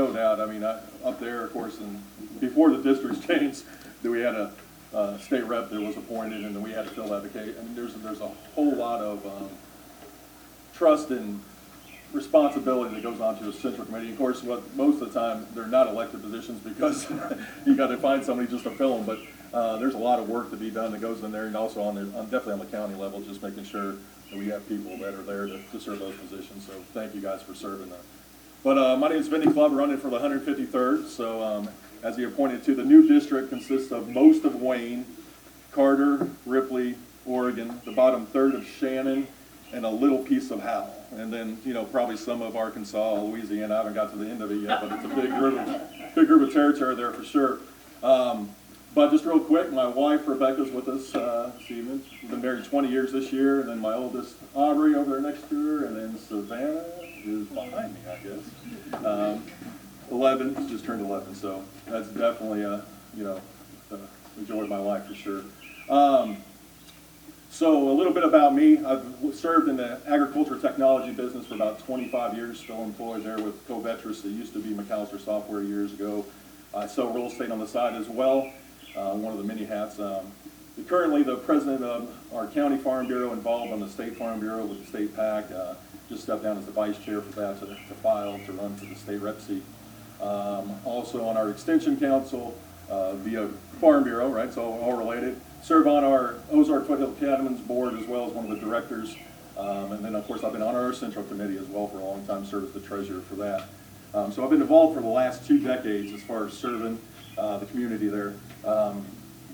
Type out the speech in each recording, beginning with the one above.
no doubt. I mean, up there, of course, and before the districts changed, we had a state rep that was appointed, and then we had to fill that vacancy. I mean, there's a whole lot of trust and responsibility that goes on to the central committee. Of course, most of the time they're not elected positions because you got to find somebody just to fill them. But there's a lot of work to be done that goes in there, and also definitely on the county level, just making sure that we have people that are there to serve those positions. So thank you guys for serving that. But my name is Vinnie Clubb, running for the 153rd. So as he appointed to, the new district consists of most of Wayne, Carter, Ripley, Oregon, the bottom third of Shannon, and a little piece of Howell. And then, you know, probably some of Arkansas, Louisiana. I haven't got to the end of it yet, but it's a big group of territory there for sure. But just real quick, my wife Rebecca's with us this evening. We've been married 20 years this year, and then my oldest Aubrey over there next to her, and then Savannah is behind me, I guess. 11, she's just turned 11, so that's definitely you know, the joy of my life for sure. So a little bit about me. I've served in the agriculture technology business for about 25 years, still employed there with Covetrus. It used to be McAllister Software years ago. I sell real estate on the side as well, one of the many hats. Currently the president of our county farm bureau, involved on the state farm bureau with the state PAC. Just stepped down as the vice chair for that to file to run for the state rep seat. Also on our extension council via farm bureau, right, so all related. Serve on our Ozark Foothill Cattlemen's board as well as one of the directors. And then of course I've been on our central committee as well for a long time, served as the treasurer for that. So I've been involved for the last 2 decades as far as serving the community there.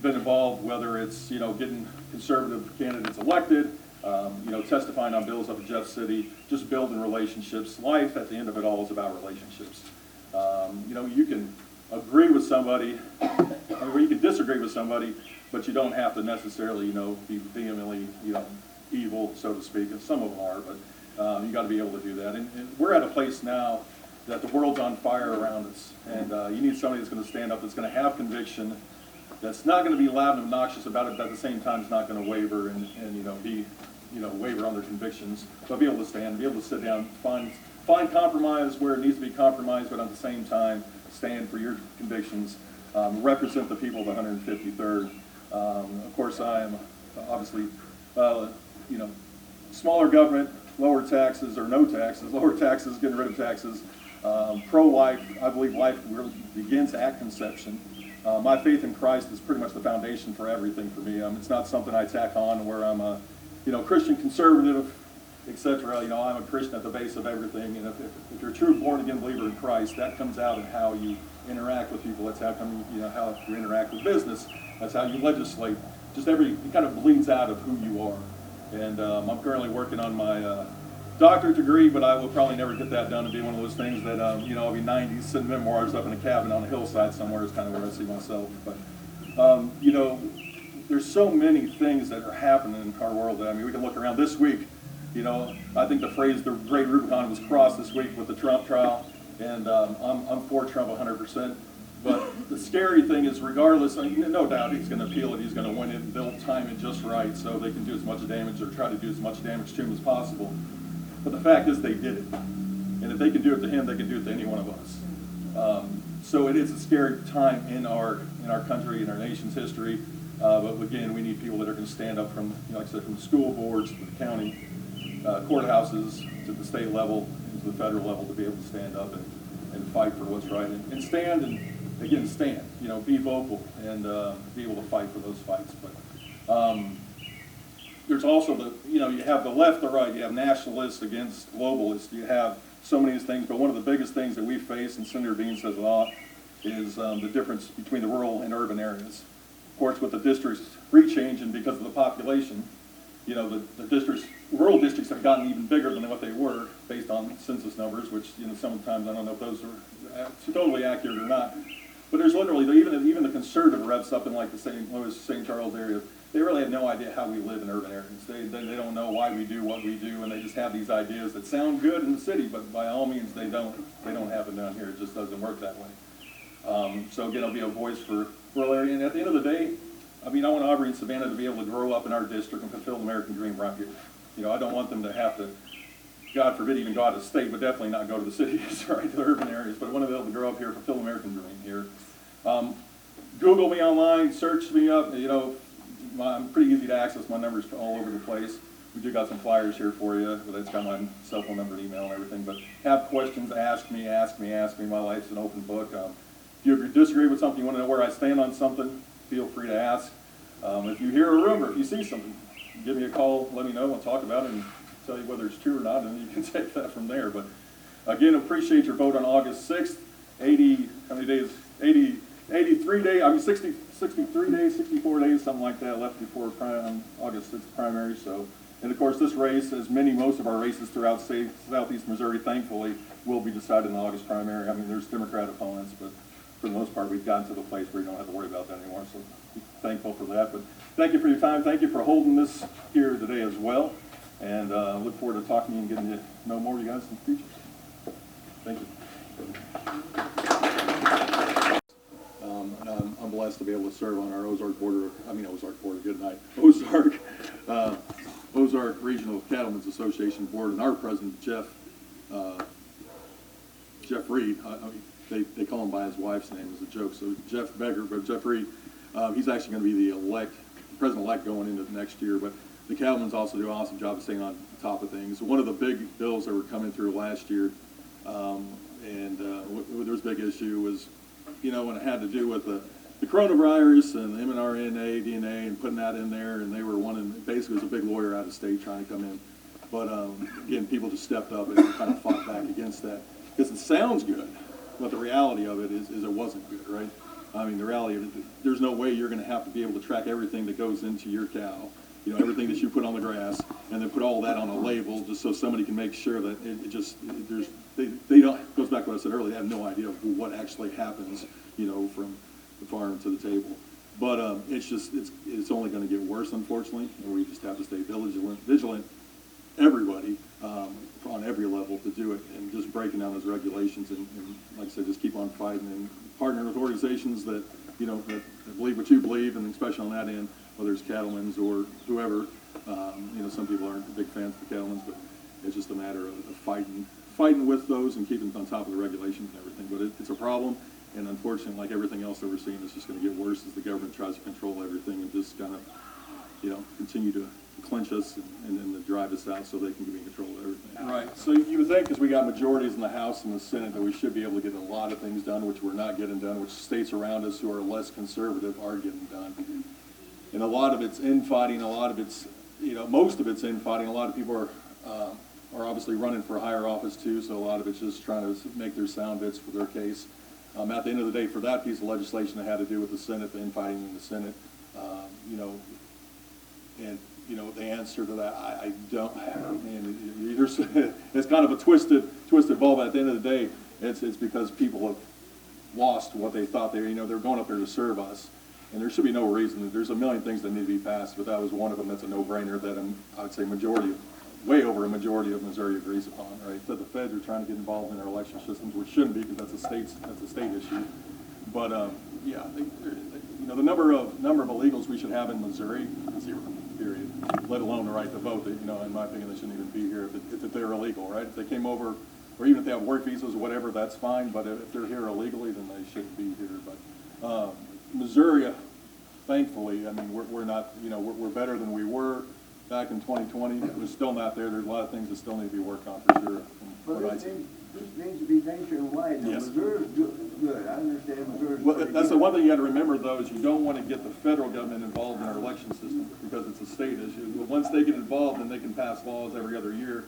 Been involved whether it's, you know, getting conservative candidates elected, you know, testifying on bills up in Jeff City, just building relationships. Life at the end of it all is about relationships. You know, you can agree with somebody or you can disagree with somebody, but you don't have to necessarily, you know, be vehemently, you know, evil, so to speak. And some of them are, but you got to be able to do that. And we're at a place now that the world's on fire around us, and you need somebody that's going to stand up, that's going to have conviction, that's not going to be loud and obnoxious about it, but at the same time is not going to waver and you know, be, you know, waver on their convictions, but be able to stand, be able to sit down, find compromise where it needs to be compromised, but at the same time stand for your convictions, represent the people of the 153rd. Of course, I am obviously, you know, smaller government, lower taxes or no taxes, lower taxes, getting rid of taxes, pro-life. I believe life really begins at conception. My faith in Christ is pretty much the foundation for everything for me. It's not something I tack on where I'm a, you know, Christian conservative, etc. You know, I'm a Christian at the base of everything. And if you're a true born-again believer in Christ, that comes out in how you interact with people. That's how how you interact with business. That's how you legislate. Just it kind of bleeds out of who you are. And I'm currently working on my doctorate degree, but I will probably never get that done. It'll be one of those things that, you know, I'll be 90, sitting memoirs up in a cabin on a hillside somewhere is kind of where I see myself. But, you know, there's so many things that are happening in our world. I mean, we can look around this week. You know, I think the phrase "the Great Rubicon" was crossed this week with the Trump trial, and I'm for Trump 100%. But the scary thing is, regardless, I mean, no doubt he's going to appeal it, he's going to win it, and they'll time it just right so they can do as much damage or try to do as much damage to him as possible. But the fact is, they did it, and if they can do it to him, they can do it to any one of us. So it is a scary time in our country, in our nation's history. But again, we need people that are going to stand up from, you know, like I said, from the school boards to the county courthouses to the state level and to the federal level to be able to stand up and fight for what's right and stand and again stand. You know, be vocal and be able to fight for those fights. But there's also you know, you have the left, the right. You have nationalists against globalists. You have so many things. But one of the biggest things that we face, and Senator Dean says a lot, is the difference between the rural and urban areas. Of course, with the districts rechanging because of the population, you know, the rural districts have gotten even bigger than what they were based on census numbers, which, you know, sometimes I don't know if those are totally accurate or not. But there's literally, even the conservative reps up in like the St. Louis, St. Charles area, they really have no idea how we live in urban areas. They don't know why we do what we do, and they just have these ideas that sound good in the city, but by all means they don't happen down here. It just doesn't work that way. So again, I'll be a voice for rural area, and at the end of the day, I mean, I want Aubrey and Savannah to be able to grow up in our district and fulfill the American dream right here. You know, I don't want them to have to God forbid, even go out of state, but definitely not go to the cities, right, to the urban areas. But I want to be able to grow up here, fulfill the American dream here. Google me online, search me up. You know, I'm pretty easy to access. My number's all over the place. We do got some flyers here for you, but it's got my cell phone number, email, and everything. But have questions, ask me. My life's an open book. If you disagree with something, you want to know where I stand on something, feel free to ask. If you hear a rumor, if you see something, give me a call, let me know, I'll talk about it and tell you whether it's true or not, and you can take that from there. But again, appreciate your vote on August 6th. 80, how many days? 83 days, I mean 63 days, 64 days, something like that left before August 6th primary. So, and of course this race, as most of our races throughout southeast Missouri, thankfully, will be decided in the August primary. I mean, there's Democrat opponents, but for the most part, we've gotten to the place where you don't have to worry about that anymore. So thankful for that. But thank you for your time. Thank you for holding this here today as well. And look forward to talking to you and getting to know more of you guys in the future. Thank you. And I'm blessed to be able to serve on our Ozark border, good night, Ozark Regional Cattlemen's Association Board, and our president, Jeff Reed. They call him by his wife's name as a joke, so Jeff Becker, but Jeff Reed, he's actually going to be the president-elect going into next year, but the cattlemen's also do an awesome job of staying on top of things. One of the big bills that were coming through last year, there was a big issue was, you know, when it had to do with the coronavirus and the mRNA, DNA, and putting that in there, and they were basically it was a big lawyer out of state trying to come in. But again, people just stepped up and kind of fought back against that. Because it sounds good, but the reality of it is it wasn't good, right? I mean, the reality of it, there's no way you're going to have to be able to track everything that goes into your cow, you know, everything that you put on the grass, and then put all that on a label just so somebody can make sure that they don't, goes back to what I said earlier, they have no idea of what actually happens, you know, from the farm to the table. But it's only going to get worse, unfortunately, and we just have to stay vigilant, everybody, on every level to do it, and just breaking down those regulations, and like I said, just keep on fighting and partner with organizations that, you know, that believe what you believe, and especially on that end, whether it's cattlemen's or whoever. You know, some people aren't big fans of the cattlemen's, but it's just a matter of fighting with those and keeping on top of the regulations and everything. But it's a problem, and unfortunately, like everything else that we're seeing, it's just going to get worse as the government tries to control everything and just kind of, you know, continue to clinch us and then to drive us out so they can be in control of everything. Right. So you would think, because we got majorities in the House and the Senate, that we should be able to get a lot of things done, which we're not getting done, which states around us who are less conservative are getting done. And a lot of it's infighting, a lot of it's, you know, most of it's infighting. A lot of people are obviously running for a higher office too, so a lot of it's just trying to make their sound bits for their case. At the end of the day, for that piece of legislation that had to do with the Senate, the infighting in the Senate, you know, and you know, the answer to that, I don't have. And it's kind of a twisted bulb. At the end of the day, it's because people have lost what they thought they, you know, they're going up there to serve us. And there should be no reason. There's a million things that need to be passed, but that was one of them that's a no-brainer that I would say way over a majority of Missouri agrees upon, right? So the feds are trying to get involved in our election systems, which shouldn't be, because that's a state issue. But yeah, you know, the number of illegals we should have in Missouri, 0, period. Let alone the right to vote. That, you know, in my opinion, they shouldn't even be here if they're illegal, right? If they came over, or even if they have work visas or whatever, that's fine. But if they're here illegally, then they shouldn't be here. But Missouri, thankfully, I mean, we're not, you know, we're better than we were back in 2020. We're still not there. There's a lot of things that still need to be worked on for sure. Well, this needs to be nationwide. Now, yes. Missouri's good. I understand Missouri's well, that's the one thing you got to remember, though, is you don't want to get the federal government involved in our election system because it's a state issue. But once they get involved, then they can pass laws every other year.